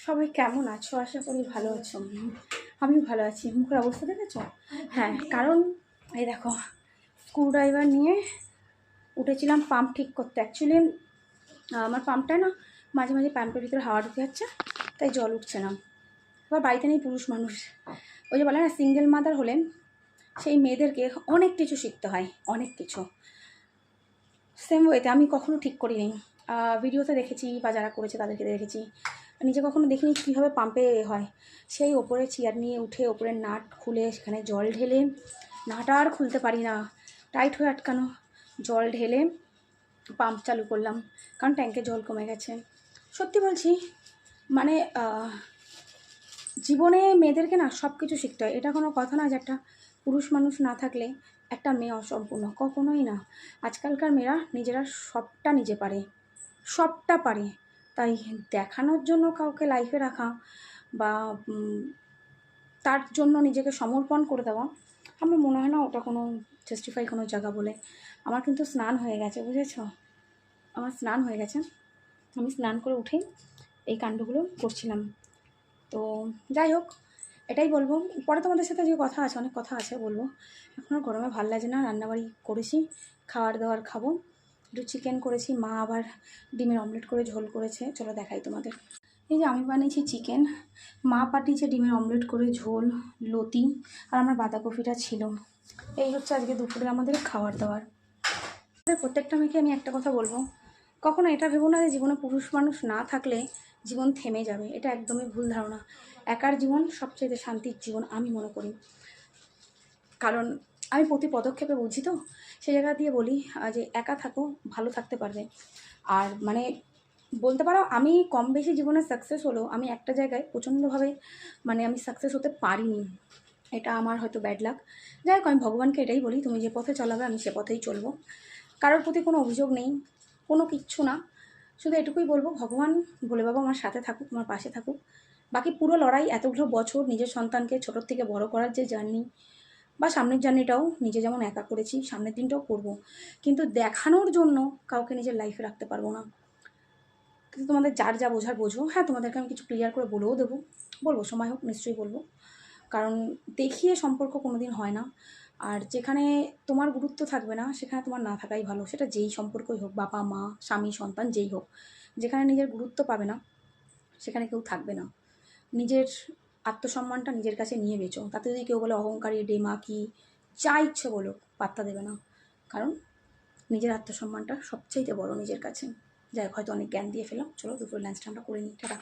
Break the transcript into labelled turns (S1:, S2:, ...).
S1: সবাই কেমন আছো? আশা করি ভালো আছো। আমিও ভালো আছি। মুখের অবস্থা দেখেছো? হ্যাঁ, কারণ এই দেখো, স্ক্রুড্রাইভার নিয়ে উঠেছিলাম পাম্প ঠিক করতে। অ্যাকচুয়ালি আমার পাম্পটায় না মাঝে মাঝে পাম্পের ভিতরে হাওয়া ঢুকে যাচ্ছে, তাই জল উঠছে না। এবার বাড়িতে নেই পুরুষ মানুষ, ওই যে বলে না সিঙ্গেল মাদার হলে সেই মেয়েদেরকে অনেক কিছু শিখতে হয়, অনেক কিছু। সেম ওয়েতে আমি কখনো ঠিক করিনি, ভিডিওতে দেখেছি বা যারা করেছে তাদেরকে দেখেছি, নিজে কখনো দেখিনি কীভাবে পাম্পে হয়। সেই ওপরে চেয়ার নিয়ে উঠে ওপরের নাট খুলে সেখানে জল ঢেলে, নাট আর খুলতে পারি না, টাইট হয়ে আটকানো, জল ঢেলে পাম্প চালু করলাম, কারণ ট্যাঙ্কে জল কমে গেছে। সত্যি বলছি, মানে জীবনে মেয়েদেরকে না সব কিছু শিখতে হয়। এটা কোনো কথা না যে একটা পুরুষ মানুষ না থাকলে একটা মেয়ে অসম্পূর্ণ, কখনোই না। আজকালকার মেয়েরা নিজেরা সবটা নিজে পারে, সবটা পারে। তাই দেখানোর জন্য কাউকে লাইফে রাখা বা তার জন্য নিজেকে সমর্পণ করে দেওয়া, আমার মনে হয় না ওটা কোনো জাস্টিফাই কোনো জায়গা বলে। আমার কিন্তু স্নান হয়ে গেছে, বুঝেছ? আমার স্নান হয়ে গেছে। আমি স্নান করে উঠেই এই কাণ্ডগুলো করছিলাম। তো যাই হোক, এটাই বলবো। পরে তোমাদের সাথে যে কথা আছে, অনেক কথা আছে বলবো। এখন আর গরমে ভালো লাগে না, রান্নাবাড়ি করেছি, খাওয়ার দাওয়ার খাবো। একটু চিকেন করেছি, মা আবার ডিমের অমলেট করে ঝোল করেছে, চলো দেখাই তোমাদের। এই যে আমি বানিয়েছি চিকেন, মা পাঠিয়েছে ডিমের অমলেট করে ঝোল, লতি, আর আমার বাঁধাকপিটা ছিল। এই হচ্ছে আজকে দুপুরে আমাদের খাওয়ার দাওয়ার। প্রত্যেকটা মেয়েকে আমি একটা কথা বলবো, কখনো এটা ভেবো না যে জীবনে পুরুষ মানুষ না থাকলে জীবন থেমে যাবে। এটা একদমই ভুল ধারণা। একার জীবন সবচেয়ে শান্তির জীবন আমি মনে করি। কারণ আমি প্রতি পদক্ষেপে বুঝি, তো সেই জায়গা দিয়ে বলি যে একা থাকো, ভালো থাকতে পারবে। আর মানে বলতে পারো আমি কম বেশি জীবনে সাকসেস হলেও আমি একটা জায়গায় প্রচণ্ডভাবে আমি সাকসেস হতে পারিনি। এটা আমার হয়তো ব্যাড লাক। যাই হোক, আমি ভগবানকে এটাই বলি, তুমি যে পথে চলাবে আমি সে পথেই চলবো। কারোর প্রতি কোনো অভিযোগ নেই, কোনো কিচ্ছু না। শুধু এটুকুই বলবো, ভগবান ভোলে বাবা আমার সাথে থাকুক, আমার পাশে থাকুক। বাকি পুরো লড়াই এতগুলো বছর নিজের সন্তানকে ছোটোর থেকে বড় করার যে জার্নি, বা সামনের জার্নিটাও নিজে যেমন একা করেছি, সামনের দিনটাও করব, কিন্তু দেখানোর জন্য কাউকে নিজের লাইফে রাখতে পারবো না। কিন্তু তোমাদের যার যা বোঝার বোঝো। হ্যাঁ, তোমাদেরকে আমি কিছু ক্লিয়ার করে বলেও দেবো, বলবো, সময় হোক নিশ্চয়ই বলবো। কারণ দেখিয়ে সম্পর্ক কোনো দিন হয় না। আর যেখানে তোমার গুরুত্ব থাকবে না সেখানে তোমার না থাকাই ভালো। সেটা যেই সম্পর্কই হোক, বাবা মা, স্বামী সন্তান, যেই হোক। যেখানে নিজের গুরুত্ব পাবে না সেখানে কেউ থাকবে না। নিজের আত্মসম্মানটা নিজের কাছে নিয়ে বেচো। তাতে যদি কেউ বলে অহংকারী, ডেমাকি, যা ইচ্ছে বলো, পাত্তা দেবে না। কারণ নিজের আত্মসম্মানটা সবচাইতে বড় নিজের কাছে। যাই হোক, হয়তো অনেক জ্ঞান দিয়ে ফেলাম। চলো দুপুর লাঞ্চটা আমরা করে নিই। টাটা।